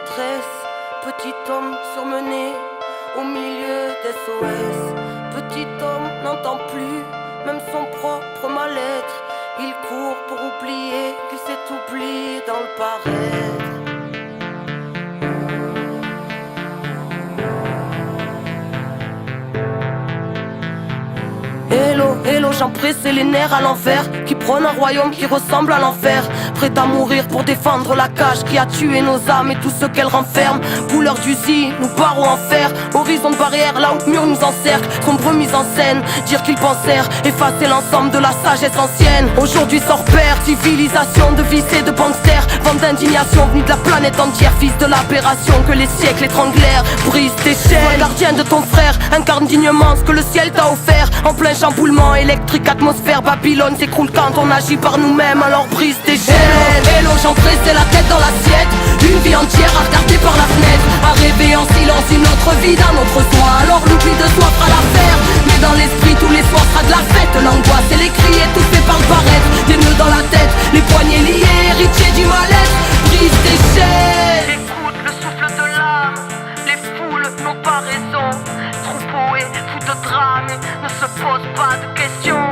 détresse, petit homme surmené au milieu d'SOS. Petit homme n'entend plus même son propre mal-être. Il court pour oublier qu'il s'est oublié dans le paraître. Hello, hello, j'en pressé les nerfs à l'envers, qui prône un royaume qui ressemble à l'enfer. Prêt à mourir pour défendre la cage qui a tué nos âmes et tout ce qu'elle renferme. Couleur d'usine, nous barreaux en fer, horizon de barrière là où le mur nous encercle. Sombre mise en scène, dire qu'ils pensèrent effacer l'ensemble de la sagesse ancienne. Aujourd'hui sort père, civilisation de vices et de banksters. Vente d'indignation venue de la planète entière, fils de l'aberration que les siècles étranglèrent. Brise tes chaînes, gardien de ton frère, incarne dignement ce que le ciel t'a offert. En plein chamboulement électrique, atmosphère, Babylone s'écroule quand on agit par nous-mêmes, alors brise tes chaînes. Hello, j'en pressé la tête dans l'assiette, une vie entière à regarder par la fenêtre, à rêver en silence une autre vie d'un autre soi. Alors l'oubli de soi fera l'affaire, mais dans l'esprit tous les soirs sera de la fête. L'angoisse et les cris étouffés par le paraître, des nœuds dans la tête, les poignets liés, héritiers du mal-être. Brise tes chaînes. Écoute le souffle de l'âme, les foules n'ont pas raison. Troupeau et fou de drame ne se pose pas de questions.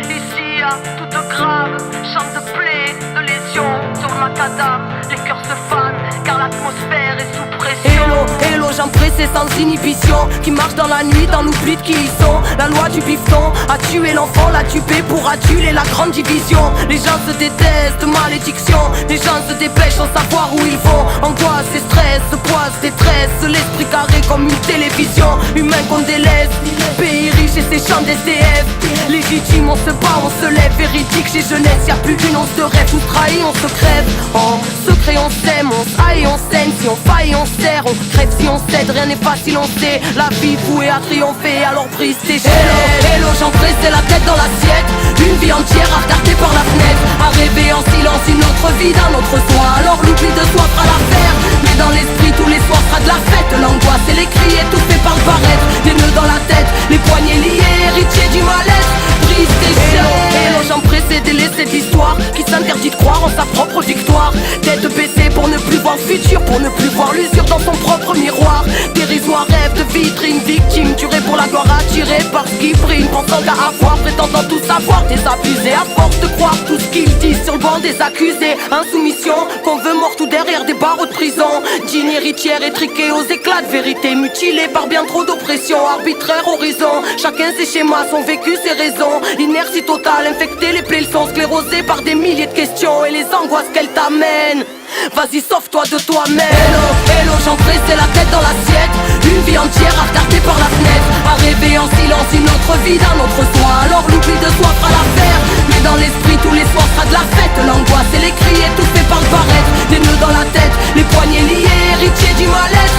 Ici à toute grave, chante de plaies, de lésions. Sur le macadam, les cœurs se fanent car l'atmosphère est sous pression. Hello, hello, j'en pressé sans inhibition, qui marche dans la nuit dans l'oubli de qui ils sont. La loi du bifton a tué l'enfant, l'a tué pour aduler la grande division. Les gens se détestent, malédiction. Les gens se dépêchent sans savoir où ils vont. Angoisse et stress, poisse, détresse. L'esprit carré comme une télévision. Humain qu'on délaisse, pays riche et ses champs d'SDF. Légitime, on se bat, on se lève. Véridique chez jeunesse, y'a plus d'une once de rêve. Nous trahit, on se crève. En secret on s'aime, on s'aille, on saigne. Si on faille, on serre, on crève si on cède. Rien n'est facile, on sait. La vie vouée à triompher, alors brise tes chaînes. Hello, hello, j'en pressé la tête dans l'assiette, une vie entière à regarder par la fenêtre, à rêver en silence une autre vie d'un autre soi. Alors l'oubli de soi fera l'affaire, mais dans l'esprit tous les soirs sera de la fête. L'angoisse et les cris étouffés par le paraître, des nœuds dans la tête, les poignets liés, héritiers du mal-être. Brise tes chaînes. Hello, j'en pressé délaissé de l'histoire qui s'interdit de croire en sa propre victoire. Tête baissée pour ne plus voir le futur, pour ne plus voir l'usure dans son propre miroir. Dérisoire rêve de vitrine, victime tuée pour la gloire, attirée par ce qui brille, pensant qu'à avoir, prétendant tout savoir, désabusé à force de croire tout ce qu'ils disent sur le banc des accusés. Insoumission, qu'on veut morte ou derrière des barreaux de prison. Digne héritière étriquée aux éclats de vérité, mutilée par bien trop d'oppression, arbitraire horizon. Chacun ses schémas, son vécu, ses raisons. Inertie totale, infectée, les plaies sont sclérosées par des milliers de questions et les angoisses qu'elles t'amènent. Vas-y, sauve-toi de toi-même. Hello, hello, j'en pressé la tête dans l'assiette, une vie entière à regarder par la fenêtre, à rêver en silence une autre vie d'un autre soi. Alors l'oubli de soi fera l'affaire, mais dans l'esprit tous les soirs sera de la fête. L'angoisse et les cris étouffés par le paraître, des nœuds dans la tête, les poignets liés, héritiers du mal-être.